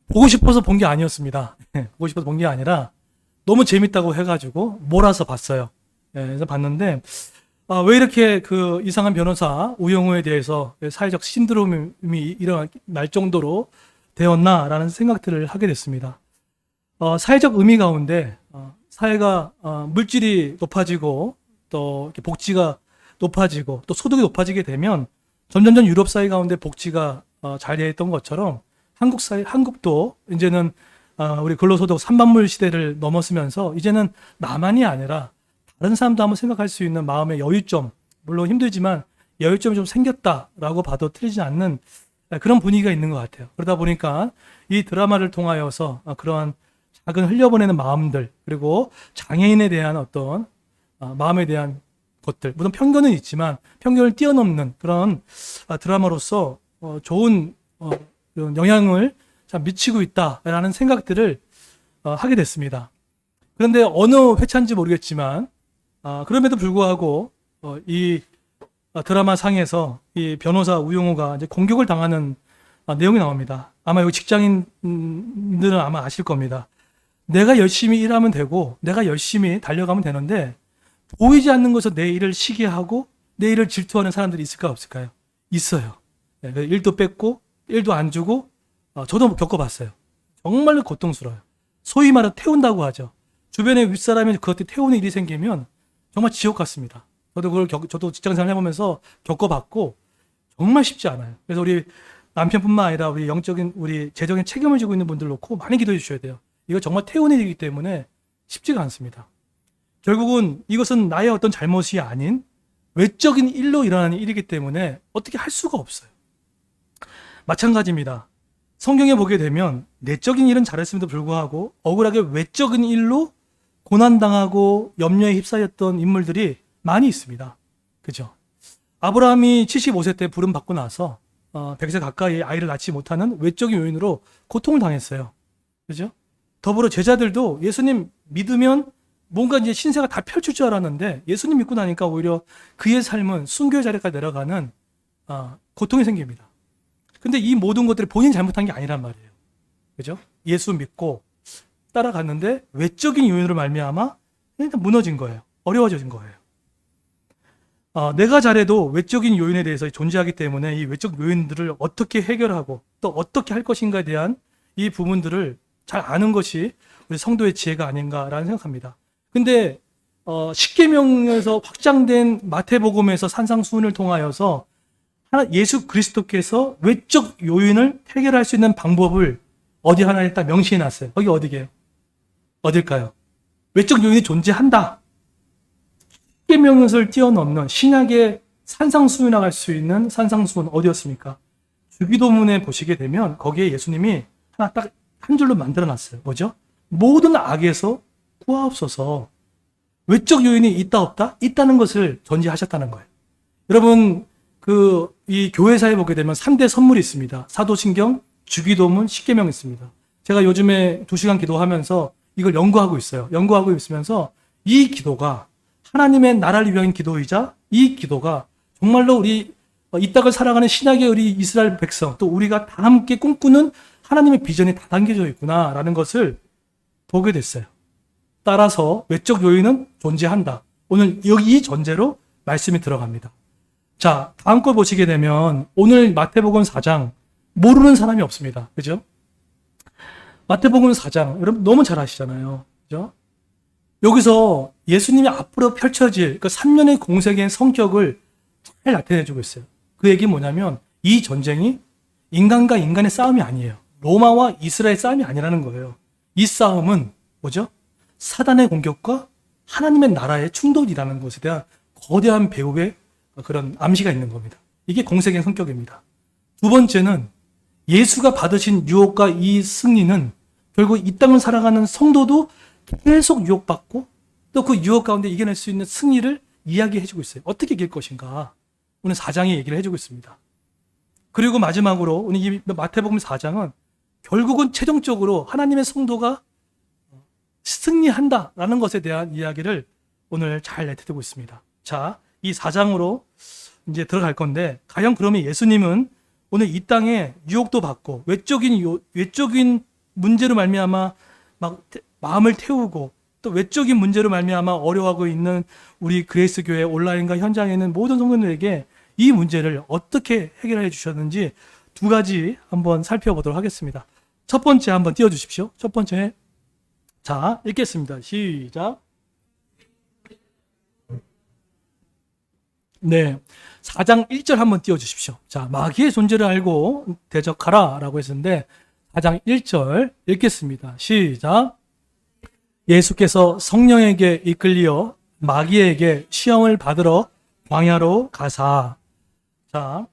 보고 싶어서 본 게 아니었습니다. 보고 싶어서 본 게 아니라 너무 재밌다고 해가지고 몰아서 봤어요. 그래서 봤는데 왜 이렇게 그 이상한 변호사 우영우에 대해서 사회적 신드롬이 일어날 정도로 되었나라는 생각들을 하게 됐습니다. 사회적 의미 가운데 사회가 물질이 높아지고 또 이렇게 복지가 높아지고 또 소득이 높아지게 되면 점점점 유럽 사회 가운데 복지가 잘 되어 있던 것처럼 한국도 이제는 우리 근로소득 3반물 시대를 넘었으면서 이제는 나만이 아니라 다른 사람도 한번 생각할 수 있는 마음의 여유점, 물론 힘들지만 여유점이 좀 생겼다라고 봐도 틀리지 않는 그런 분위기가 있는 것 같아요. 그러다 보니까 이 드라마를 통하여서 그러한 작은 흘려보내는 마음들, 그리고 장애인에 대한 어떤 마음에 대한 것들, 물론 편견은 있지만 편견을 뛰어넘는 그런 드라마로서 좋은 영향을 미치고 있다라는 생각들을 하게 됐습니다. 그런데 어느 회차인지 모르겠지만 그럼에도 불구하고 이 드라마 상에서 이 변호사 우영우가 이제 공격을 당하는 내용이 나옵니다. 아마 여기 직장인들은 아마 아실 겁니다. 내가 열심히 일하면 되고 내가 열심히 달려가면 되는데 보이지 않는 곳에서 내 일을 시기하고 내 일을 질투하는 사람들이 있을까 없을까요? 있어요. 일도 뺏고 일도 안 주고 저도 겪어봤어요. 정말로 고통스러워요. 소위 말해 태운다고 하죠. 주변에 윗사람이 그것들 태우는 일이 생기면 정말 지옥 같습니다. 저도 직장생활 해보면서 겪어봤고 정말 쉽지 않아요. 그래서 우리 남편뿐만 아니라 우리 재정에 책임을 지고 있는 분들 놓고 많이 기도해 주셔야 돼요. 이거 정말 태우는 일이기 때문에 쉽지가 않습니다. 결국은 이것은 나의 어떤 잘못이 아닌 외적인 일로 일어나는 일이기 때문에 어떻게 할 수가 없어요. 마찬가지입니다. 성경에 보게 되면 내적인 일은 잘했음에도 불구하고 억울하게 외적인 일로 고난당하고 염려에 휩싸였던 인물들이 많이 있습니다. 그죠? 아브라함이 75세 때 부름 받고 나서 100세 가까이 아이를 낳지 못하는 외적인 요인으로 고통을 당했어요. 그죠? 더불어 제자들도 예수님 믿으면 뭔가 이제 신세가 다 펼칠 줄 알았는데 예수님 믿고 나니까 오히려 그의 삶은 순교의 자리까지 내려가는 고통이 생깁니다. 근데 이 모든 것들이 본인이 잘못한 게 아니란 말이에요. 그죠? 예수 믿고 따라갔는데 외적인 요인으로 말미암아 일단 무너진 거예요. 어려워진 거예요. 내가 잘해도 외적인 요인에 대해서 존재하기 때문에 이 외적 요인들을 어떻게 해결하고 또 어떻게 할 것인가에 대한 이 부분들을 잘 아는 것이 우리 성도의 지혜가 아닌가라는 생각합니다. 근데 십계명에서 확장된 마태복음에서 산상수훈을 통하여서 예수 그리스도께서 외적 요인을 해결할 수 있는 방법을 어디 하나에 딱 명시해 놨어요. 거기 어디게요? 어딜까요? 외적 요인이 존재한다. 십계명을 뛰어넘는 신약의 산상수훈이라고 할 수 있는 산상수훈 어디였습니까? 주기도문에 보시게 되면 거기에 예수님이 하나 딱 한 줄로 만들어 놨어요. 뭐죠? 모든 악에서 구하옵소서. 외적 요인이 있다 없다? 있다는 것을 전제하셨다는 거예요. 여러분 이 교회사에 보게 되면 3대 선물이 있습니다. 사도신경, 주기도문, 십계명 있습니다. 제가 요즘에 2시간 기도하면서 이걸 연구하고 있어요. 연구하고 있으면서 이 기도가 하나님의 나라를 위한 기도이자 이 기도가 정말로 이 땅을 살아가는 신약의 우리 이스라엘 백성 또 우리가 다 함께 꿈꾸는 하나님의 비전이 다 담겨져 있구나라는 것을 보게 됐어요. 따라서 외적 요인은 존재한다. 오늘 여기 이 전제로 말씀이 들어갑니다. 자, 다음 걸 보시게 되면 오늘 마태복음 4장 모르는 사람이 없습니다. 그죠? 마태복음 4장 여러분 너무 잘 아시잖아요. 그죠? 여기서 예수님이 앞으로 펼쳐질 그 3년의 공생의 성격을 잘 나타내주고 있어요. 그 얘기는 뭐냐면 이 전쟁이 인간과 인간의 싸움이 아니에요. 로마와 이스라엘 싸움이 아니라는 거예요. 이 싸움은 뭐죠? 사단의 공격과 하나님의 나라의 충돌이라는 것에 대한 거대한 배후의 그런 암시가 있는 겁니다. 이게 공생의 성격입니다. 두 번째는 예수가 받으신 유혹과 이 승리는 결국 이 땅을 살아가는 성도도 계속 유혹받고 또 그 유혹 가운데 이겨낼 수 있는 승리를 이야기해주고 있어요. 어떻게 이길 것인가? 오늘 4장에 얘기를 해주고 있습니다. 그리고 마지막으로 오늘 이 마태복음 4장은 결국은 최종적으로 하나님의 성도가 승리한다라는 것에 대한 이야기를 오늘 잘 내태우고 있습니다. 자, 이 4장으로 이제 들어갈 건데 과연 그러면 예수님은 오늘 이 땅에 유혹도 받고 외적인 문제로 말미암아 막 마음을 태우고 또 외적인 문제로 말미암아 어려워하고 있는 우리 그레이스 교회 온라인과 현장에 있는 모든 성도들에게 이 문제를 어떻게 해결해 주셨는지 두 가지 한번 살펴보도록 하겠습니다. 첫 번째 한번 띄워주십시오. 첫 번째, 자, 읽겠습니다. 시작. 네, 4장 1절 한번 띄워주십시오. 자, 마귀의 존재를 알고 대적하라 라고 했었는데 4장 1절 읽겠습니다. 시작. 예수께서 성령에게 이끌려 마귀에게 시험을 받으러 광야로 가사. 자,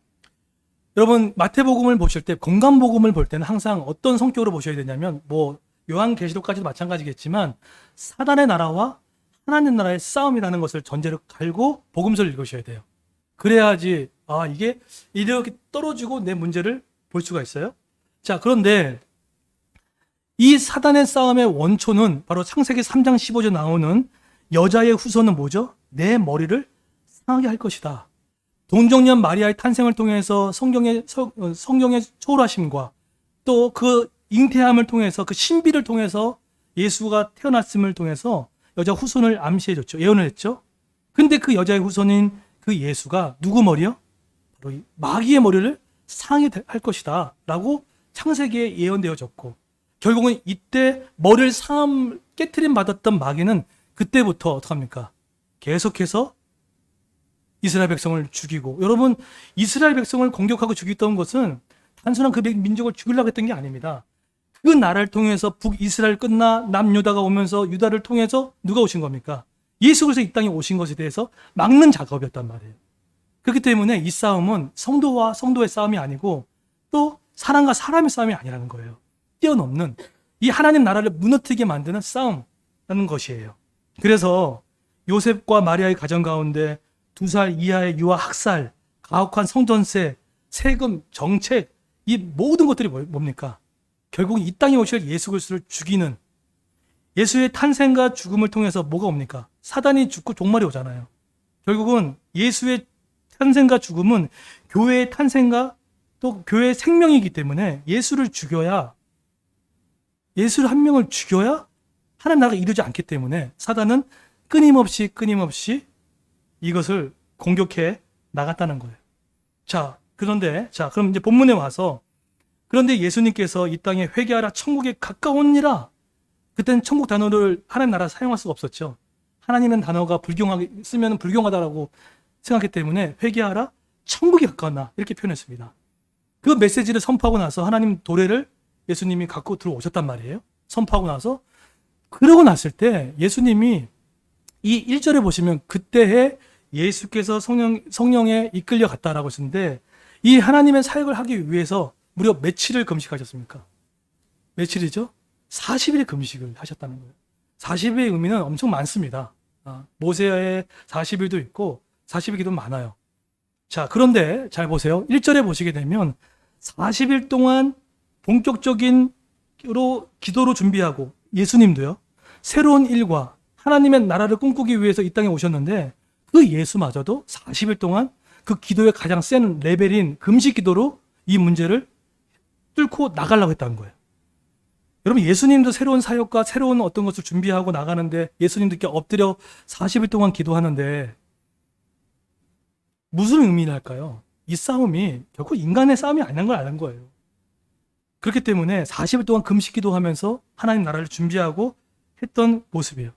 여러분 마태복음을 보실 때, 공간복음을 볼 때는 항상 어떤 성격으로 보셔야 되냐면, 뭐 요한계시록까지도 마찬가지겠지만 사단의 나라와 하나님 나라의 싸움이라는 것을 전제로 갈고 복음서를 읽으셔야 돼요. 그래야지 이게 이렇게 떨어지고 내 문제를 볼 수가 있어요. 자, 그런데 이 사단의 싸움의 원초는 바로 창세기 3장 15절 나오는 여자의 후손은 뭐죠? 내 머리를 상하게 할 것이다. 동정녀 마리아의 탄생을 통해서 성경의 초월하심과 또 그 잉태함을 통해서 그 신비를 통해서 예수가 태어났음을 통해서 여자 후손을 암시해줬죠. 예언을 했죠. 근데 그 여자의 후손인 그 예수가 누구 머리요? 바로 이 마귀의 머리를 상하게 할 것이다 라고 창세기에 예언되어졌고, 결국은 이때 머리를 깨트림 받았던 마귀는 그때부터 어떡합니까? 계속해서 이스라엘 백성을 죽이고, 여러분 이스라엘 백성을 공격하고 죽였던 것은 단순한 그 민족을 죽이려고 했던 게 아닙니다. 그 나라를 통해서 북이스라엘 끝나 남유다가 오면서 유다를 통해서 누가 오신 겁니까? 예수 그리스도 이 땅에 오신 것에 대해서 막는 작업이었단 말이에요. 그렇기 때문에 이 싸움은 성도와 성도의 싸움이 아니고 또 사람과 사람의 싸움이 아니라는 거예요. 뛰어넘는 이 하나님 나라를 무너뜨리게 만드는 싸움이라는 것이에요. 그래서 요셉과 마리아의 가정 가운데 2살 이하의 유아 학살, 가혹한 성전세, 세금, 정책, 이 모든 것들이 뭡니까? 결국 이 땅에 오실 예수 그리스도를 죽이는, 예수의 탄생과 죽음을 통해서 뭐가 옵니까? 사단이 죽고 종말이 오잖아요. 결국은 예수의 탄생과 죽음은 교회의 탄생과 또 교회의 생명이기 때문에 예수를 한 명을 죽여야 하나님 나라가 이루지 않기 때문에 사단은 끊임없이 이것을 공격해 나갔다는 거예요. 자, 그럼 이제 본문에 와서, 그런데 예수님께서 이 땅에 회개하라 천국에 가까우니라. 그때는 천국 단어를 하나님 나라 사용할 수가 없었죠. 하나님은 단어가 쓰면 불경하다라고 생각했기 때문에 회개하라 천국이 가까웠나 이렇게 표현했습니다. 그 메시지를 선포하고 나서 하나님 도래를 예수님이 갖고 들어오셨단 말이에요. 선포하고 나서, 그러고 났을 때 예수님이 이 1절에 보시면 그때에 예수께서 성령에 이끌려 갔다라고 했는데, 이 하나님의 사역을 하기 위해서 무려 며칠을 금식하셨습니까? 며칠이죠? 40일의 금식을 하셨다는 거예요. 40일의 의미는 엄청 많습니다. 모세의 40일도 있고 40일 기도 많아요. 자, 그런데 잘 보세요. 1절에 보시게 되면 40일 동안 본격적인 기도로 준비하고, 예수님도요, 새로운 일과 하나님의 나라를 꿈꾸기 위해서 이 땅에 오셨는데 그 예수마저도 40일 동안 그 기도의 가장 센 레벨인 금식 기도로 이 문제를 뚫고 나가려고 했다는 거예요. 여러분, 예수님도 새로운 사역과 새로운 어떤 것을 준비하고 나가는데 예수님도 이렇게 엎드려 40일 동안 기도하는데 무슨 의미를 할까요? 이 싸움이 결코 인간의 싸움이 아닌 걸 아는 거예요. 그렇기 때문에 40일 동안 금식 기도하면서 하나님 나라를 준비하고 했던 모습이에요.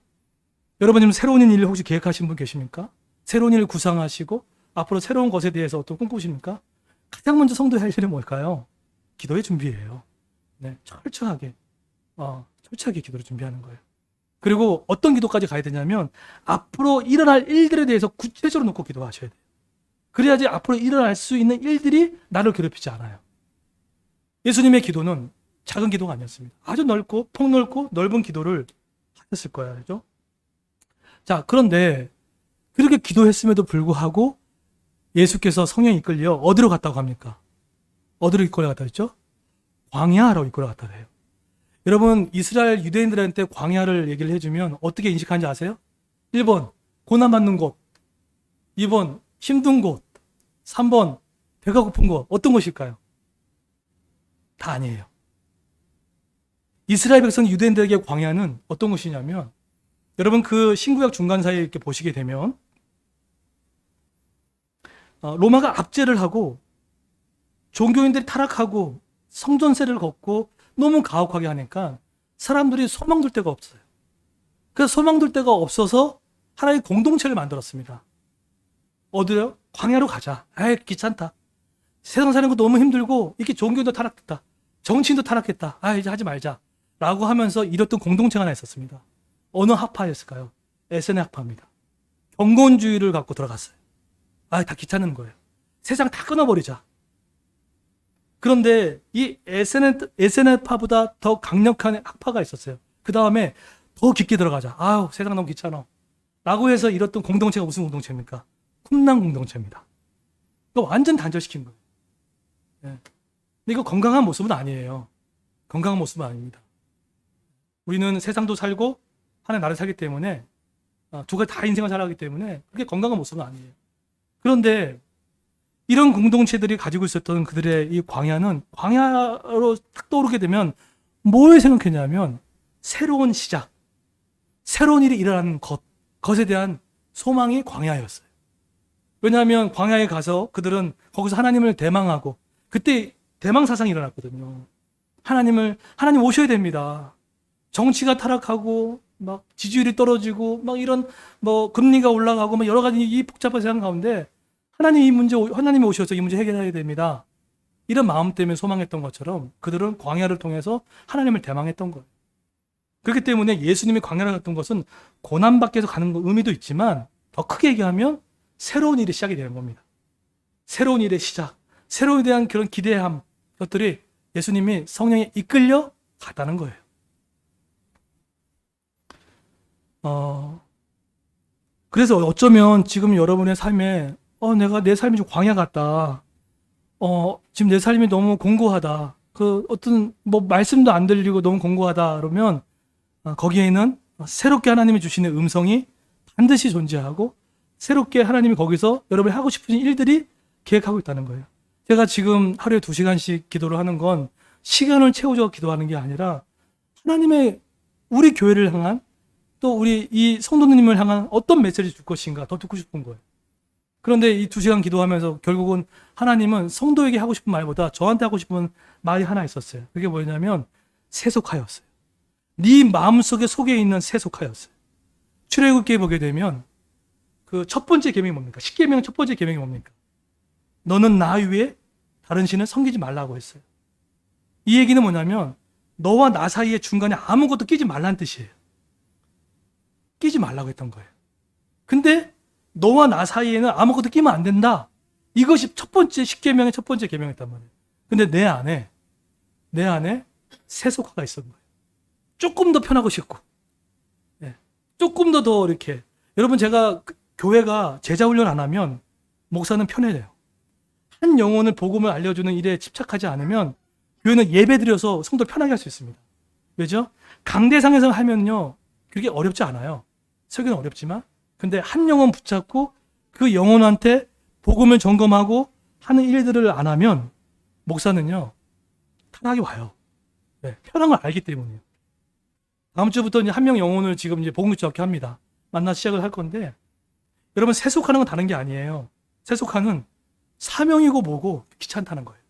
여러분, 지금 새로운 일을 혹시 계획하신 분 계십니까? 새로운 일을 구상하시고 앞으로 새로운 것에 대해서 어떤 꿈꾸십니까? 가장 먼저 성도의 할 일은 뭘까요? 기도의 준비예요. 네, 철저하게 기도를 준비하는 거예요. 그리고 어떤 기도까지 가야 되냐면 앞으로 일어날 일들에 대해서 구체적으로 놓고 기도하셔야 돼요. 그래야지 앞으로 일어날 수 있는 일들이 나를 괴롭히지 않아요. 예수님의 기도는 작은 기도가 아니었습니다. 아주 넓고 폭넓고 넓은 기도를 하셨을 거예요. 그죠? 자, 그런데 그렇게 기도했음에도 불구하고 예수께서 성령이 이끌려 어디로 갔다고 합니까? 어디로 이끌어 갔다 했죠? 광야로 이끌어 갔다 해요. 여러분, 이스라엘 유대인들한테 광야를 얘기를 해주면 어떻게 인식하는지 아세요? 1번, 고난받는 곳. 2번, 힘든 곳. 3번, 배가 고픈 곳. 어떤 곳일까요? 다 아니에요. 이스라엘 백성 유대인들에게 광야는 어떤 것이냐면, 여러분 그 신구약 중간사이에 이렇게 보시게 되면 로마가 압제를 하고 종교인들이 타락하고 성전세를 걷고 너무 가혹하게 하니까 사람들이 소망 둘 데가 없어요. 그래서 소망 둘 데가 없어서 하나의 공동체를 만들었습니다. 어디요? 광야로 가자. 아이 귀찮다. 세상 사는 거 너무 힘들고 이렇게 종교도 타락했다. 정치인도 타락했다. 아 이제 하지 말자. 라고 하면서 이뤘던 공동체가 하나 있었습니다. 어느 학파였을까요? 에세네 학파입니다. 경건주의를 갖고 들어갔어요. 아, 다 귀찮은 거예요. 세상 다 끊어버리자. 그런데 이 에세네파보다 더 강력한 학파가 있었어요. 그 다음에 더 깊게 들어가자. 아우, 세상 너무 귀찮아. 라고 해서 이뤘던 공동체가 무슨 공동체입니까? 쿰랑 공동체입니다. 이거 완전 단절시킨 거예요. 네. 근데 이거 건강한 모습은 아니에요. 건강한 모습은 아닙니다. 우리는 세상도 살고 하나의 나라를 살기 때문에 두 가지 다 인생을 살아가기 때문에 그게 건강한 모습은 아니에요. 그런데 이런 공동체들이 가지고 있었던 그들의 이 광야는 광야로 딱 떠오르게 되면 뭘 생각했냐면 새로운 시작, 새로운 일이 일어나는 것에 대한 소망이 광야였어요. 왜냐하면 광야에 가서 그들은 거기서 하나님을 대망하고 그때 대망 사상이 일어났거든요. 하나님 오셔야 됩니다. 정치가 타락하고 막 지지율이 떨어지고 막 이런 뭐 금리가 올라가고 막 여러 가지 이 복잡한 세상 가운데 하나님이 오셔서 이 문제 해결해야 됩니다. 이런 마음 때문에 소망했던 것처럼 그들은 광야를 통해서 하나님을 대망했던 거예요. 그렇기 때문에 예수님이 광야를 갔던 것은 고난받기 위해서 가는 의미도 있지만 더 크게 얘기하면 새로운 일이 시작이 되는 겁니다. 새로운 일의 시작, 새로운 일에 대한 그런 기대함, 것들이 예수님이 성령에 이끌려 갔다는 거예요. 그래서 어쩌면 지금 여러분의 삶에 내가 내 삶이 좀 광야 같다. 지금 내 삶이 너무 공고하다. 그 어떤 뭐 말씀도 안 들리고 너무 공고하다. 그러면 거기에는 새롭게 하나님이 주시는 음성이 반드시 존재하고 새롭게 하나님이 거기서 여러분이 하고 싶은 일들이 계획하고 있다는 거예요. 제가 지금 하루에 2시간씩 기도를 하는 건 시간을 채우자 기도하는 게 아니라 하나님의 우리 교회를 향한 또 우리 이 성도님을 향한 어떤 메시지를 줄 것인가 더 듣고 싶은 거예요. 그런데 이 2시간 기도하면서 결국은 하나님은 성도에게 하고 싶은 말보다 저한테 하고 싶은 말이 하나 있었어요. 그게 뭐냐면 세속하였어요. 네 마음속에 속에 있는 세속하였어요. 출애굽기에 보게 되면 그 첫 번째 계명이 뭡니까? 10계명 첫 번째 계명이 뭡니까? 너는 나 위에 다른 신을 섬기지 말라고 했어요. 이 얘기는 뭐냐면 너와 나 사이에 중간에 아무것도 끼지 말라는 뜻이에요. 끼지 말라고 했던 거예요. 근데 너와 나 사이에는 아무것도 끼면 안 된다. 이것이 첫 번째 10계명의 첫 번째 계명이었단 말이에요. 근데 내 안에 세속화가 있었던 거예요. 조금 더 편하고 싶고, 조금 더 이렇게. 여러분 제가 교회가 제자 훈련 안 하면 목사는 편해져요. 한 영혼을 복음을 알려주는 일에 집착하지 않으면 교회는 예배 드려서 성도 편하게 할 수 있습니다. 왜죠? 강대상에서 하면요 그게 어렵지 않아요. 설교는 어렵지만 근데 한 영혼 붙잡고 그 영혼한테 복음을 점검하고 하는 일들을 안 하면 목사는요 타락이 와요. 편한 걸 알기 때문이에요. 다음 주부터 이제 한 명 영혼을 지금 이제 복음 잡게 합니다. 만나 시작을 할 건데 여러분 세속하는 건 다른 게 아니에요. 세속하는 사명이고 뭐고 귀찮다는 거예요.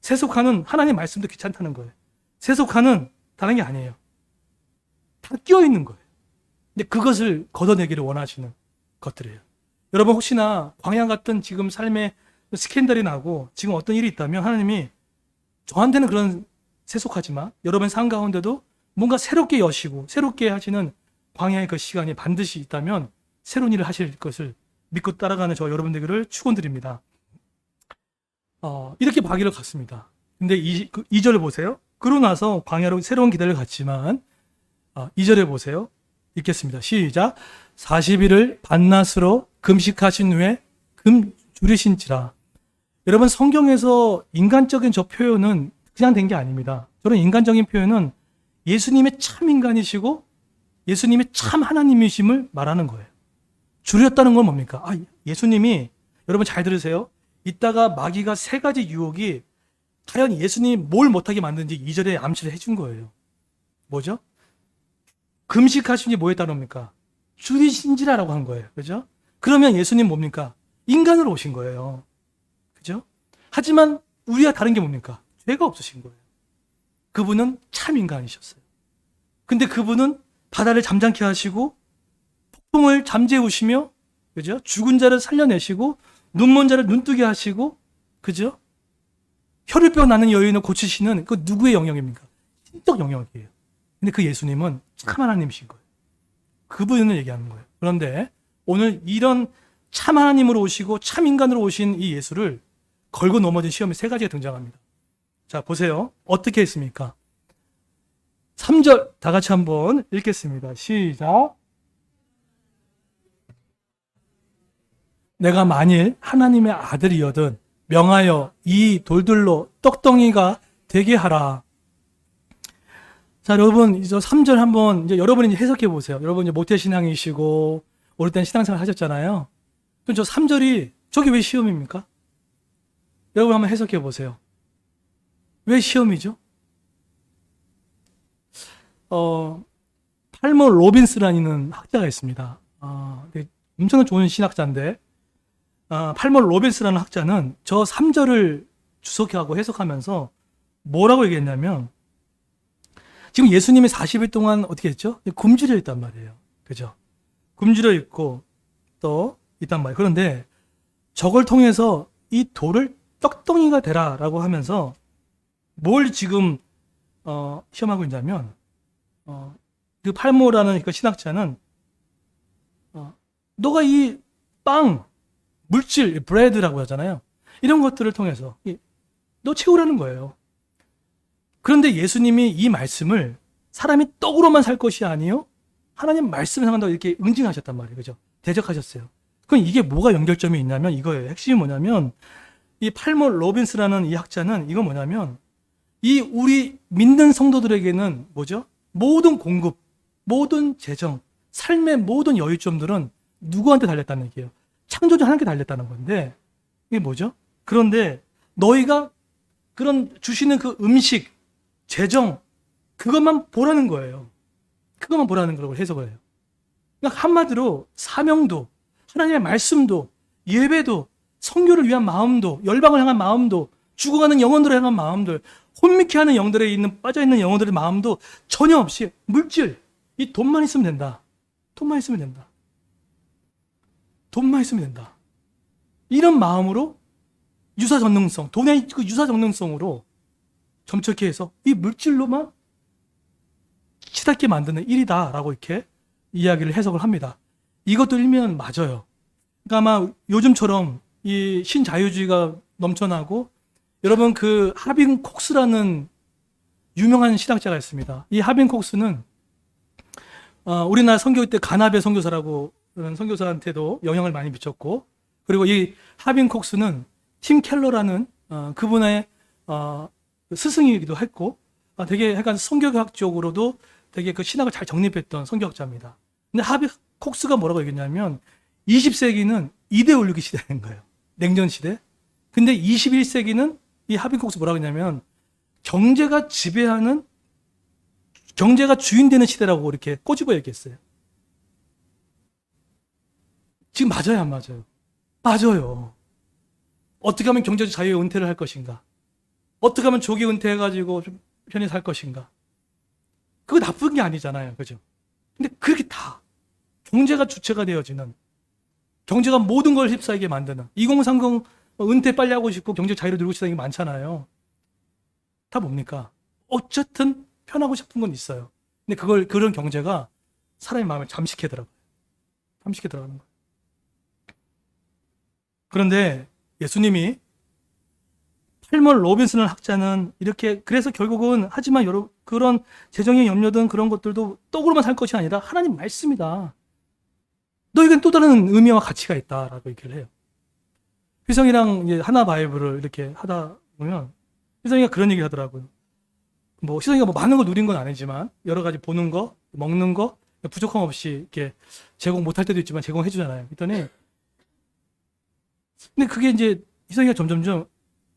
세속하는 하나님 말씀도 귀찮다는 거예요. 세속하는 다른 게 아니에요. 다 끼어 있는 거예요. 근데 그것을 걷어내기를 원하시는 것들이에요. 여러분 혹시나 광야 같은 지금 삶에 스캔들이 나고 지금 어떤 일이 있다면 하나님이 저한테는 그런 세속하지만 여러분 삶 가운데도 뭔가 새롭게 여시고 새롭게 하시는 광야의 그 시간이 반드시 있다면 새로운 일을 하실 것을 믿고 따라가는 저 여러분들을 축원드립니다. 이렇게 바기를 갔습니다. 근데 2절을 보세요. 그러고 나서 광야로 새로운 기대를 갔지만 2절에 보세요. 읽겠습니다. 시작. 40일을 밤낮으로 금식하신 후에 줄이신지라. 여러분 성경에서 인간적인 저 표현은 그냥 된 게 아닙니다. 저는 인간적인 표현은 예수님의 참 인간이시고 예수님의 참 하나님이심을 말하는 거예요. 줄였다는 건 뭡니까? 예수님이 여러분 잘 들으세요. 이따가 마귀가 3가지 유혹이 과연 예수님이 뭘 못하게 만드는지 2절에 암시를 해준 거예요. 뭐죠? 금식하시니 뭐에 따릅니까? 줄이신지라라고 한 거예요. 그죠? 그러면 예수님 뭡니까? 인간으로 오신 거예요. 그죠? 하지만 우리와 다른 게 뭡니까? 죄가 없으신 거예요. 그분은 참 인간이셨어요. 근데 그분은 바다를 잠잠케 하시고 폭풍을 잠재우시며, 그죠? 죽은 자를 살려내시고 눈먼 자를 눈뜨게 하시고, 그죠? 혀를 빼어 나는 여인을 고치시는 그 누구의 영역입니까? 신적 영역이에요. 근데 그 예수님은 참 하나님이신 거예요. 그분을 얘기하는 거예요. 그런데 오늘 이런 참 하나님으로 오시고 참 인간으로 오신 이 예수를 걸고 넘어진 시험이 세 가지가 등장합니다. 자, 보세요. 어떻게 했습니까? 3절 다 같이 한번 읽겠습니다. 시작. 내가 만일 하나님의 아들이여든 명하여 이 돌들로 떡덩이가 되게 하라. 자, 여러분, 이제 3절 한번 이제 여러분이 이제 해석해 보세요. 여러분 이제 모태신앙이시고 오랫동안 신앙생활 하셨잖아요. 그럼 저 3절이 저게 왜 시험입니까? 여러분 한번 해석해 보세요. 왜 시험이죠? 팔머 로빈스라는 학자가 있습니다. 엄청나게 좋은 신학자인데, 팔머 로빈스라는 학자는 저 3절을 주석하고 해석하면서 뭐라고 얘기했냐면, 지금 예수님이 40일 동안 어떻게 했죠? 굶주려 있단 말이에요. 그죠? 굶주려 있고 또 있단 말이에요. 그런데 저걸 통해서 이 돌을 떡덩이가 되라라고 하면서 뭘 지금 시험하고 있냐면, 그 팔모라는 그 신학자는 너가 이 빵, 물질, 브레드라고 하잖아요. 이런 것들을 통해서 너 채우라는 거예요. 그런데 예수님이 이 말씀을 사람이 떡으로만 살 것이 아니요 하나님 말씀을 상한다고 이렇게 응징하셨단 말이에요. 그죠? 대적하셨어요. 그럼 이게 뭐가 연결점이 있냐면 이거예요. 핵심이 뭐냐면 이 팔머 로빈스라는 이 학자는 이거 뭐냐면 이 우리 믿는 성도들에게는 뭐죠? 모든 공급, 모든 재정, 삶의 모든 여유점들은 누구한테 달렸다는 얘기예요? 창조주 하나님께 달렸다는 건데 이게 뭐죠? 그런데 너희가 그런 주시는 그 음식, 재정, 그것만 보라는 거예요. 그것만 보라는 거라고 해석을 해요. 그러니까 한마디로 사명도, 하나님의 말씀도, 예배도, 선교를 위한 마음도, 열방을 향한 마음도, 죽어가는 영혼들을 향한 마음들, 혼미케 하는 영들에 있는 빠져있는 영혼들의 마음도 전혀 없이 물질, 이 돈만 있으면 된다. 돈만 있으면 된다. 돈만 있으면 된다. 이런 마음으로 유사전능성, 돈의 그 유사전능성으로 점철케 해서 이 물질로만 치닫게 만드는 일이다라고 이렇게 이야기를 해석을 합니다. 이것도 일면 맞아요. 그러니까 아마 요즘처럼 이 신자유주의가 넘쳐나고 여러분 그 하빈 콕스라는 유명한 신학자가 있습니다. 이 하빈 콕스는 우리나라 선교 때 가나베 선교사라고 그런 선교사한테도 영향을 많이 미쳤고 그리고 이 하빈 콕스는 팀 켈러라는 그분의 스승이기도 했고 되게 약간 선교학적으로도 되게 그 신학을 잘 정립했던 선교학자입니다. 근데 하빈 콕스가 뭐라고 얘기했냐면 20세기는 이데올로기 시대인 거예요. 냉전 시대. 근데 21세기는 이 하빈 콕스 뭐라고 했냐면 경제가 지배하는 경제가 주인되는 시대라고 이렇게 꼬집어 얘기했어요. 지금 맞아요, 안 맞아요? 맞아요. 어떻게 하면 경제적 자유의 은퇴를 할 것인가? 어떻게 하면 조기 은퇴해가지고 좀 편히 살 것인가? 그거 나쁜 게 아니잖아요. 그죠? 근데 그렇게 다 경제가 주체가 되어지는 경제가 모든 걸 휩싸이게 만드는 2030 은퇴 빨리 하고 싶고 경제 자유를 누리고 싶다는 게 많잖아요. 다 뭡니까? 어쨌든 편하고 싶은 건 있어요. 근데 그런 경제가 사람의 마음을 잠식해더라고요. 잠식해 들어가는 거예요. 그런데 예수님이 팔머 로빈슨 학자는 이렇게 그래서 결국은 하지만 여러 그런 재정의 염려든 그런 것들도 떡으로만 살 것이 아니라 하나님 말씀이다. 너에겐 또 다른 의미와 가치가 있다라고 얘기를 해요. 희성이랑 이제 하나 바이블을 이렇게 하다 보면 희성이가 그런 얘기를 하더라고요. 뭐 희성이가 뭐 많은 걸 누린 건 아니지만 여러 가지 보는 거, 먹는 거 부족함 없이 이렇게 제공 못할 때도 있지만 제공해 주잖아요. 그랬더니 근데 그게 이제 희성이가 점점점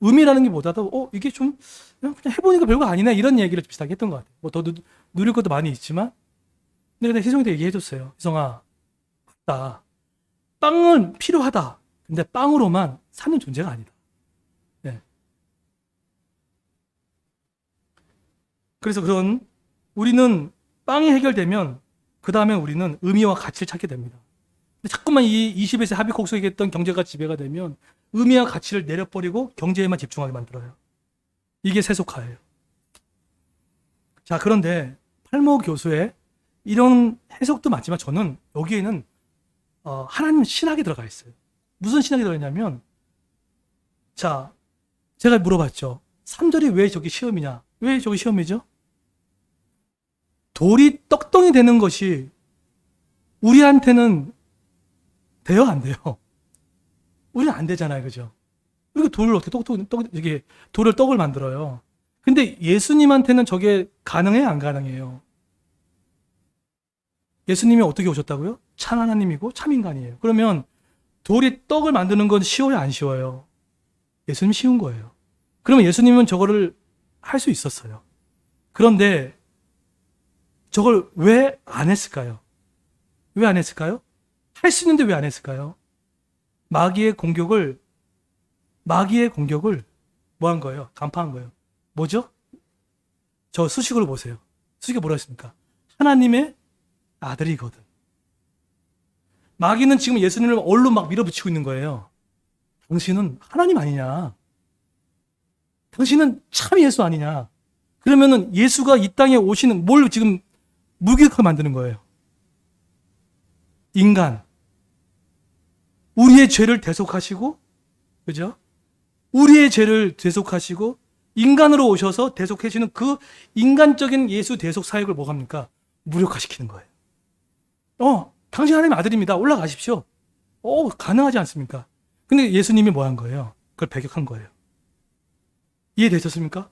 의미라는 게 보다도 이게 좀 그냥 해보니까 별거 아니네 이런 얘기를 비슷하게 했던 것 같아요. 뭐 더 누릴 것도 많이 있지만 근데 희성이도 얘기해줬어요. 희성아, 맞다. 빵은 필요하다. 근데 빵으로만 사는 존재가 아니다. 네. 그래서 우리는 빵이 해결되면 그 다음에 우리는 의미와 가치를 찾게 됩니다. 근데 자꾸만 이 21세 하비콕스 얘기했던 경제가 지배가 되면 의미와 가치를 내려버리고 경제에만 집중하게 만들어요. 이게 세속화예요. 자, 그런데 팔모 교수의 이런 해석도 맞지만 저는 여기에는 하나님 신학이 들어가 있어요. 무슨 신학이 들어있냐면, 자, 제가 물어봤죠. 3절이 왜 저기 시험이냐? 왜 저기 시험이죠? 돌이 떡덩이 되는 것이 우리한테는 돼요, 안 돼요? 우리는 안 되잖아요, 그죠? 그리고 돌을 어떻게 이게 돌을 떡을 만들어요. 근데 예수님한테는 저게 가능해요, 안 가능해요? 예수님이 어떻게 오셨다고요? 참 하나님이고 참 인간이에요. 그러면 돌이 떡을 만드는 건 쉬워요, 안 쉬워요? 예수님 쉬운 거예요. 그러면 예수님은 저거를 할 수 있었어요. 그런데 저걸 왜 안 했을까요? 왜 안 했을까요? 할 수 있는데 왜 안 했을까요? 마귀의 공격을 뭐 한 거예요? 간파한 거예요. 뭐죠? 저 수식어를 보세요. 수식어 뭐라 했습니까? 하나님의 아들이거든. 마귀는 지금 예수님을 얼로 막 밀어붙이고 있는 거예요. 당신은 하나님 아니냐? 당신은 참 예수 아니냐? 그러면은 예수가 이 땅에 오시는 뭘 지금 무기력하게 만드는 거예요. 인간. 우리의 죄를 대속하시고, 그죠? 우리의 죄를 대속하시고, 인간으로 오셔서 대속해주는 그 인간적인 예수 대속 사역을 뭐 합니까? 무력화시키는 거예요. 당신 하나님의 아들입니다. 올라가십시오. 가능하지 않습니까? 근데 예수님이 뭐 한 거예요? 그걸 배격한 거예요. 이해되셨습니까?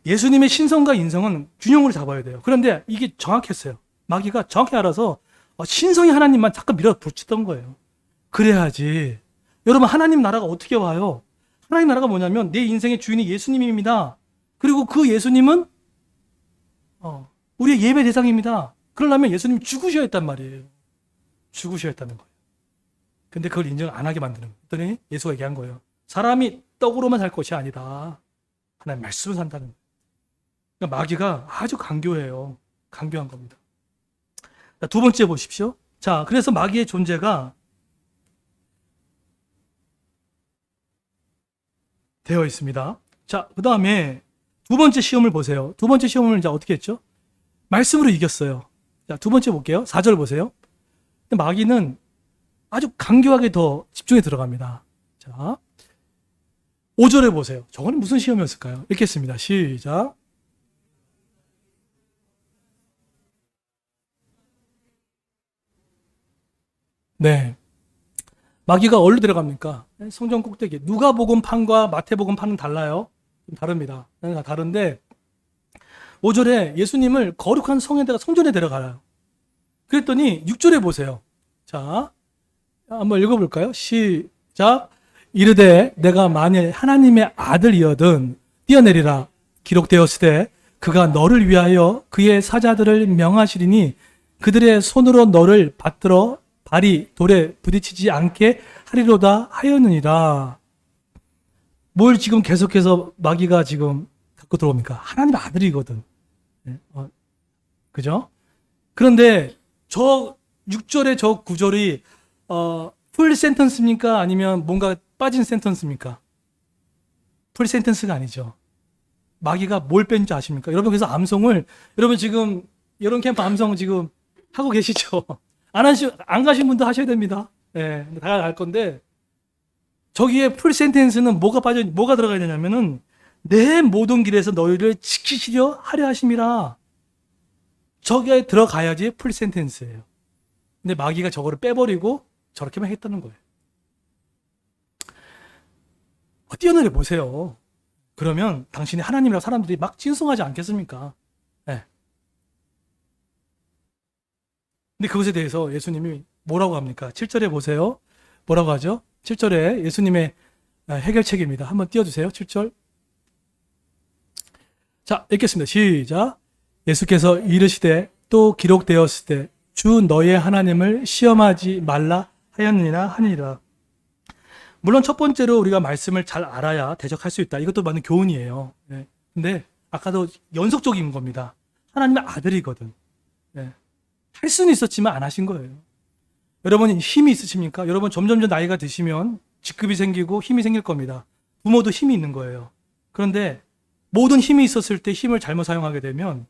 예수님의 신성과 인성은 균형을 잡아야 돼요. 그런데 이게 정확했어요. 마귀가 정확히 알아서 신성이 하나님만 잠깐 밀어붙이던 거예요. 그래야지. 여러분, 하나님 나라가 어떻게 와요? 하나님 나라가 뭐냐면 내 인생의 주인이 예수님입니다. 그리고 그 예수님은 우리의 예배 대상입니다. 그러려면 예수님이 죽으셔야 했단 말이에요. 죽으셔야 했다는 거예요. 근데 그걸 인정을 안 하게 만드는 거예요. 그랬더니 예수가 얘기한 거예요. 사람이 떡으로만 살 것이 아니다. 하나님 말씀을 산다는 거예요. 그러니까 마귀가 아주 강교해요. 강교한 겁니다. 자, 두 번째 보십시오. 자, 그래서 마귀의 존재가 되어 있습니다. 자, 그 다음에 두 번째 시험을 보세요. 두 번째 시험을 이제 어떻게 했죠? 말씀으로 이겼어요. 자, 두 번째 볼게요. 4절 보세요. 마귀는 아주 강교하게 더 집중해 들어갑니다. 자, 5절에 보세요. 저거는 무슨 시험이었을까요? 읽겠습니다. 시작. 네. 마귀가 어디로 들어갑니까? 성전 꼭대기. 누가복음판과 마태복음판은 달라요. 좀 다릅니다. 다 다른데 5절에 예수님을 거룩한 성에다가 성전에 데려가요. 그랬더니 6절에 보세요. 자, 한번 읽어볼까요? 시작. 이르되 내가 만일 하나님의 아들이어든 뛰어내리라. 기록되었으되 그가 너를 위하여 그의 사자들을 명하시리니 그들의 손으로 너를 받들어 발이 돌에 부딪히지 않게 하리로다 하였느니라. 뭘 지금 계속해서 마귀가 지금 갖고 들어옵니까? 하나님의 아들이거든. 그죠? 그런데 저 6절의 저 구절이 풀 센텐스입니까? 아니면 뭔가 빠진 센텐스입니까? 풀 센텐스가 아니죠. 마귀가 뭘 뺀지 아십니까? 여러분 그래서 암송을 여러분 지금 여론 캠프 암송 지금 하고 계시죠? 안 가신 분도 하셔야 됩니다. 예, 네, 다 갈 건데 저기에 풀 센텐스는 뭐가 들어가야 되냐면은 내 모든 길에서 너희를 지키시려 하려 하심이라. 저기에 들어가야지 풀 센텐스예요. 근데 마귀가 저거를 빼버리고 저렇게만 했다는 거예요. 뛰어내려 보세요. 그러면 당신이 하나님이라고 사람들이 막 칭송하지 않겠습니까? 네. 근데 그것에 대해서 예수님이 뭐라고 합니까? 7절에 보세요. 뭐라고 하죠? 7절에 예수님의 해결책입니다. 한번 띄워주세요. 7절. 자, 읽겠습니다. 시작. 예수께서 이르시되 또 기록되었을 때 주 너의 하나님을 시험하지 말라 하였느니라 하니라. 물론 첫 번째로 우리가 말씀을 잘 알아야 대적할 수 있다. 이것도 많은 교훈이에요. 네. 근데 아까도 연속적인 겁니다. 하나님의 아들이거든. 네. 할 수는 있었지만 안 하신 거예요. 여러분 힘이 있으십니까? 여러분 점점 나이가 드시면 직급이 생기고 힘이 생길 겁니다. 부모도 힘이 있는 거예요. 그런데 모든 힘이 있었을 때 힘을 잘못 사용하게 되면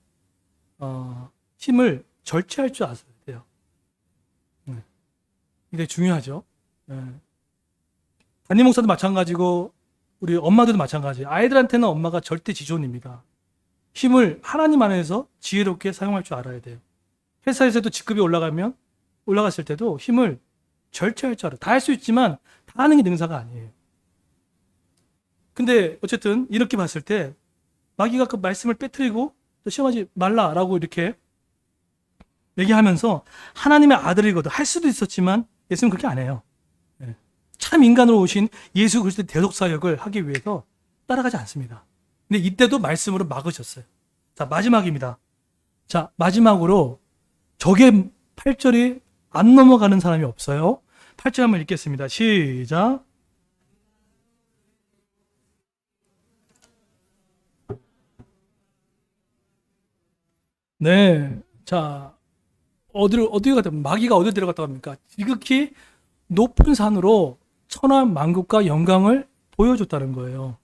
힘을 절제할 줄 아셔야 돼요. 이게 중요하죠. 담임 목사도 마찬가지고 우리 엄마들도 마찬가지예요. 아이들한테는 엄마가 절대 지존입니다. 힘을 하나님 안에서 지혜롭게 사용할 줄 알아야 돼요. 회사에서도 직급이 올라갔을 때도 힘을 절제할 줄 알아요. 다 할 수 있지만 다 하는 게 능사가 아니에요. 근데 어쨌든 이렇게 봤을 때 마귀가 그 말씀을 빼뜨리고 시험하지 말라라고 이렇게 얘기하면서 하나님의 아들이거든. 할 수도 있었지만 예수는 그렇게 안 해요. 참 인간으로 오신 예수 그리스도의 대속사역을 하기 위해서 따라가지 않습니다. 근데 이때도 말씀으로 막으셨어요. 자, 마지막입니다. 자, 마지막으로 저게 8절이 안 넘어가는 사람이 없어요. 8절 한번 읽겠습니다. 시작. 네. 자, 어디로 갔다, 마귀가 어디로 데려갔다 합니까? 지극히 높은 산으로 천한 만국과 영광을 보여줬다는 거예요.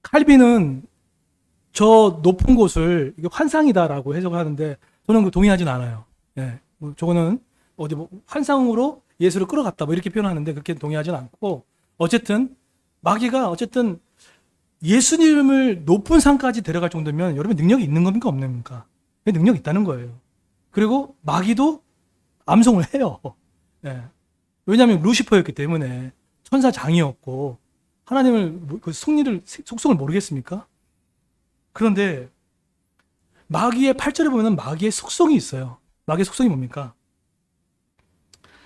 칼빈은 저 높은 곳을 이게 환상이다라고 해석을 하는데 저는 그 동의하진 않아요. 예. 저거는 어디 환상으로 예수를 끌어갔다 이렇게 표현하는데 그렇게 동의하진 않고 어쨌든 마귀가 어쨌든 예수님을 높은 산까지 데려갈 정도면 여러분 능력이 있는 겁니까 없는 겁니까? 능력이 있다는 거예요. 그리고 마귀도 암송을 해요. 예. 왜냐하면 루시퍼였기 때문에 천사장이었고 하나님을 그 속성을 모르겠습니까? 그런데 마귀의 8절에 보면 마귀의 속성이 있어요. 마귀의 속성이 뭡니까?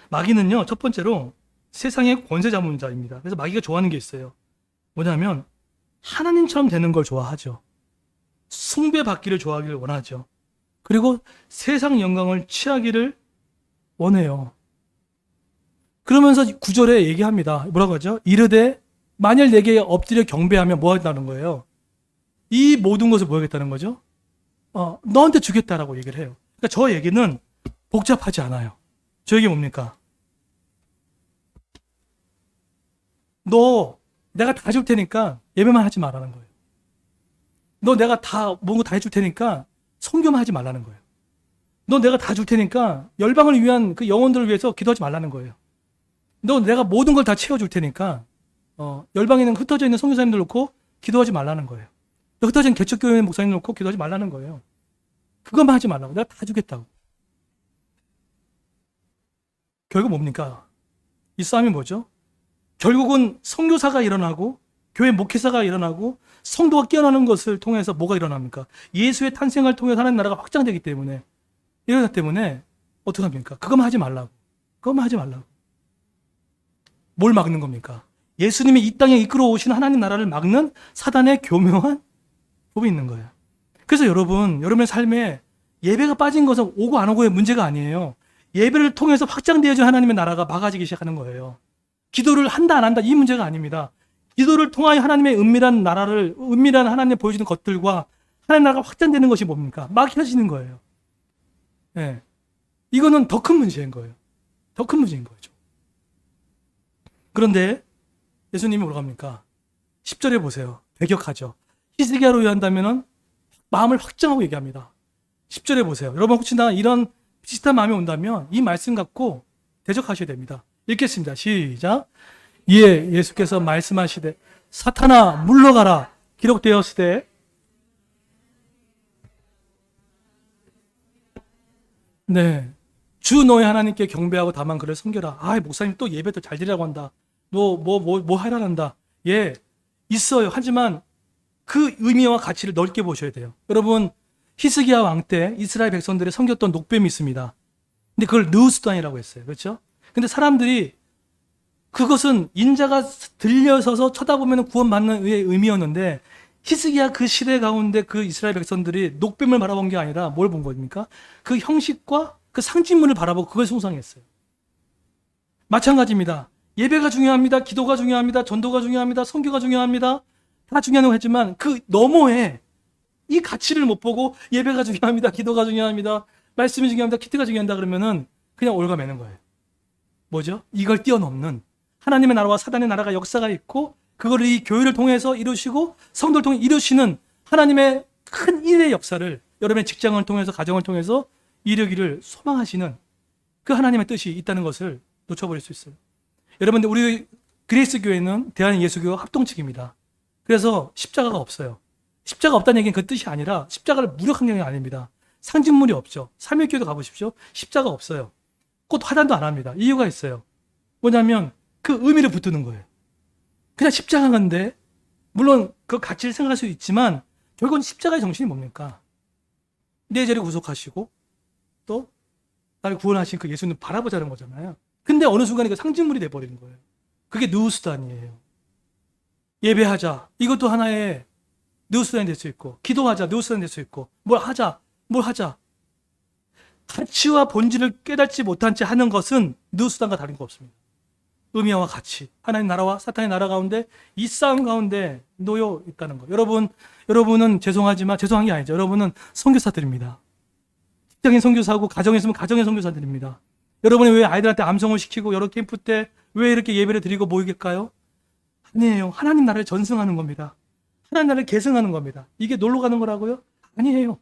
마귀는요, 첫 번째로 세상의 권세 잡은 자입니다. 그래서 마귀가 좋아하는 게 있어요. 뭐냐면 하나님처럼 되는 걸 좋아하죠. 숭배받기를 좋아하기를 원하죠. 그리고 세상 영광을 취하기를 원해요. 그러면서 9절에 얘기합니다. 뭐라고 하죠? 이르되 만일 내게 엎드려 경배하면 뭐 하겠다는 거예요? 이 모든 것을 뭐 하겠다는 거죠? 너한테 주겠다라고 얘기를 해요. 그러니까 저 얘기는 복잡하지 않아요. 저 얘기 뭡니까? 너 내가 다 줄 테니까 예배만 하지 말라는 거예요. 너 내가 다 뭔가 다 해줄 테니까 선교만 하지 말라는 거예요. 너 내가 다 줄 테니까 열방을 위한 그 영혼들을 위해서 기도하지 말라는 거예요. 너 내가 모든 걸 다 채워줄 테니까 열방에 있는 흩어져 있는 선교사님들 놓고 기도하지 말라는 거예요. 흩어진 개척교회 목사님 놓고 기도하지 말라는 거예요. 그것만 하지 말라고. 내가 다 주겠다고. 결국 뭡니까? 이 싸움이 뭐죠? 결국은 선교사가 일어나고 교회 목회사가 일어나고 성도가 깨어나는 것을 통해서 뭐가 일어납니까? 예수의 탄생을 통해서 하나님 나라가 확장되기 때문에 이러기 때문에 어떻게 합니까? 그것만 하지 말라고. 그것만 하지 말라고. 뭘 막는 겁니까? 예수님이 이 땅에 이끌어 오신 하나님 나라를 막는 사단의 교묘한 법이 있는 거예요. 그래서 여러분의 삶에 예배가 빠진 것은 오고 안 오고의 문제가 아니에요. 예배를 통해서 확장되어진 하나님의 나라가 막아지기 시작하는 거예요. 기도를 한다 안 한다 이 문제가 아닙니다. 기도를 통하여 하나님의 은밀한 하나님의 보여주는 것들과 하나님 나라가 확장되는 것이 뭡니까? 막혀지는 거예요. 네. 이거는 더 큰 문제인 거예요. 더 큰 문제인 거죠. 그런데 예수님이 뭐라고 합니까? 10절에 보세요. 배격하죠. 히스기야로 의한다면 마음을 확장하고 얘기합니다. 10절에 보세요. 여러분 혹시나 이런 비슷한 마음이 온다면 이 말씀 갖고 대적하셔야 됩니다. 읽겠습니다. 시작. 이에 예수께서 말씀하시되 사탄아 물러가라 기록되었을 때 네. 주 너의 하나님께 경배하고 다만 그를 섬겨라. 목사님 또 예배도 잘 드리라고 한다. 너 뭐 하라 한다. 예, 있어요. 하지만 그 의미와 가치를 넓게 보셔야 돼요. 여러분, 히스기야 왕 때 이스라엘 백성들이 섬겼던 녹뱀이 있습니다. 근데 그걸 느우스단이라고 했어요. 그렇죠? 근데 사람들이 그것은 인자가 들려서서 쳐다보면 구원받는 의미였는데 히스기야 그 시대 가운데 그 이스라엘 백성들이 녹뱀을 바라본 게 아니라 뭘 본 겁니까? 그 형식과 그 상징물을 바라보고 그걸 숭상했어요. 마찬가지입니다. 예배가 중요합니다. 기도가 중요합니다. 전도가 중요합니다. 선교가 중요합니다. 다 중요하다고 했지만 그 너머에 이 가치를 못 보고 예배가 중요합니다. 기도가 중요합니다. 말씀이 중요합니다. 키트가 중요하다 그러면은 그냥 올가매는 거예요. 뭐죠? 이걸 뛰어넘는 하나님의 나라와 사단의 나라가 역사가 있고 그거를 이 교회를 통해서 이루시고 성도를 통해 이루시는 하나님의 큰 일의 역사를 여러분의 직장을 통해서 가정을 통해서 이루기를 소망하시는 그 하나님의 뜻이 있다는 것을 놓쳐버릴 수 있어요. 여러분들 우리 그레이스 교회는 대한예수교와 합동측입니다. 그래서 십자가가 없어요. 십자가 없다는 얘기는 그 뜻이 아니라 십자가를 무력한 게 아닙니다. 상징물이 없죠. 삼일교회도 가보십시오. 십자가 없어요. 곧 화단도 안 합니다. 이유가 있어요. 뭐냐면 그 의미를 붙드는 거예요. 그냥 십자가인데 물론 그 가치를 생각할 수 있지만 결국은 십자가의 정신이 뭡니까? 내 죄를 구속하시고 또 나를 구원하신 그 예수님 바라보자는 거잖아요. 근데 어느 순간에 그 상징물이 돼버리는 거예요. 그게 느우수단이에요. 예배하자. 이것도 하나의 느우수단이 될 수 있고 기도하자. 느우수단이 될 수 있고 뭘 하자. 가치와 본질을 깨닫지 못한 채 하는 것은 느우수단과 다른 거 없습니다. 의미와 가치, 하나님 나라와 사탄의 나라 가운데 이 싸움 가운데 놓여 있다는 거. 여러분은 죄송하지만 죄송한 게 아니죠. 여러분은 선교사들입니다. 직장인 선교사고 가정에 있으면 가정의 선교사들입니다. 여러분이 왜 아이들한테 암송을 시키고 여러 캠프 때 왜 이렇게 예배를 드리고 모이겠까요? 아니에요. 하나님 나라를 전승하는 겁니다. 하나님 나라를 계승하는 겁니다. 이게 놀러 가는 거라고요? 아니에요.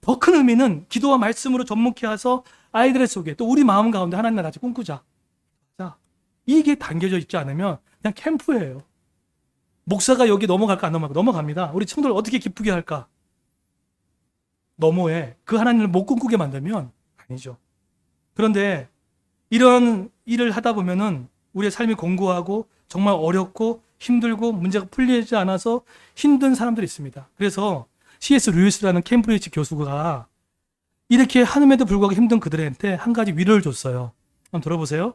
더 큰 의미는 기도와 말씀으로 접목해 와서 아이들 속에 또 우리 마음 가운데 하나님 나라 꿈꾸자. 자, 이게 담겨져 있지 않으면 그냥 캠프예요. 목사가 여기 넘어갈까 안 넘어갈까? 넘어갑니다. 우리 친구들 어떻게 기쁘게 할까? 너머에 그 하나님을 못 꿈꾸게 만들면 아니죠. 그런데 이런 일을 하다 보면은 우리의 삶이 공고하고 정말 어렵고 힘들고 문제가 풀리지 않아서 힘든 사람들이 있습니다. 그래서 C.S. 루이스라는 캠브리지 교수가 이렇게 하는데도 불구하고 힘든 그들한테 한 가지 위로를 줬어요. 한번 들어보세요.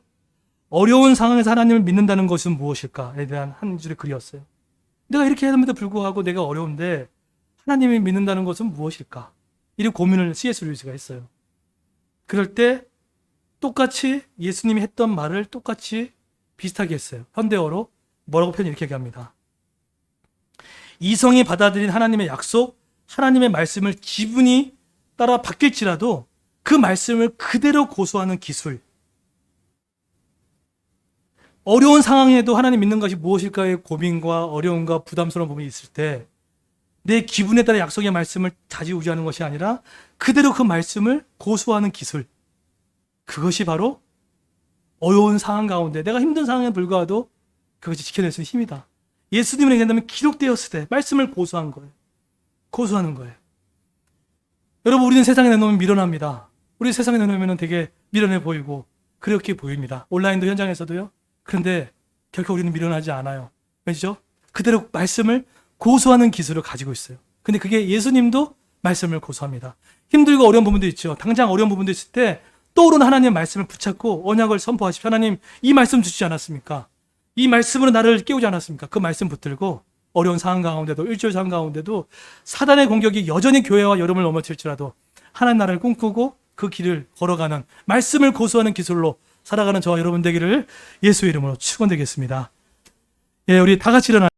어려운 상황에서 하나님을 믿는다는 것은 무엇일까에 대한 한 줄의 글이었어요. 내가 이렇게 함에도 불구하고 내가 어려운데 하나님을 믿는다는 것은 무엇일까? 이런 고민을 C.S. 루이스가 했어요. 그럴 때 똑같이 예수님이 했던 말을 똑같이 비슷하게 했어요. 현대어로 뭐라고 표현 이렇게 얘기합니다. 이성이 받아들인 하나님의 약속, 하나님의 말씀을 기분이 따라 바뀔지라도 그 말씀을 그대로 고수하는 기술. 어려운 상황에도 하나님 믿는 것이 무엇일까의 고민과 어려움과 부담스러운 부분이 있을 때 내 기분에 따라 약속의 말씀을 좌지우지하는 것이 아니라 그대로 그 말씀을 고수하는 기술. 그것이 바로 어려운 상황 가운데 내가 힘든 상황에 불구하도 그것이 지켜낼 수 있는 힘이다. 예수님을 얘기한다면 기록되었을 때 말씀을 고수한 거예요. 고수하는 거예요. 여러분, 우리는 세상에 내놓으면 미련합니다. 우리 세상에 내놓으면 되게 미련해 보이고 그렇게 보입니다. 온라인도 현장에서도요. 그런데 결코 우리는 미련하지 않아요. 왜죠? 그대로 말씀을 고수하는 기술을 가지고 있어요. 근데 그게 예수님도 말씀을 고수합니다. 힘들고 어려운 부분도 있죠. 당장 어려운 부분도 있을 때 떠오르는 하나님의 말씀을 붙잡고 언약을 선포하십시오. 하나님, 이 말씀 주시지 않았습니까? 이 말씀으로 나를 깨우지 않았습니까? 그 말씀 붙들고 어려운 상황 가운데도 일주일 상황 가운데도 사단의 공격이 여전히 교회와 여러분을 넘어질지라도 하나님 나라를 꿈꾸고 그 길을 걸어가는 말씀을 고수하는 기술로 살아가는 저와 여러분 되기를 예수의 이름으로 축원드리겠습니다. 예, 우리 다 같이 일어나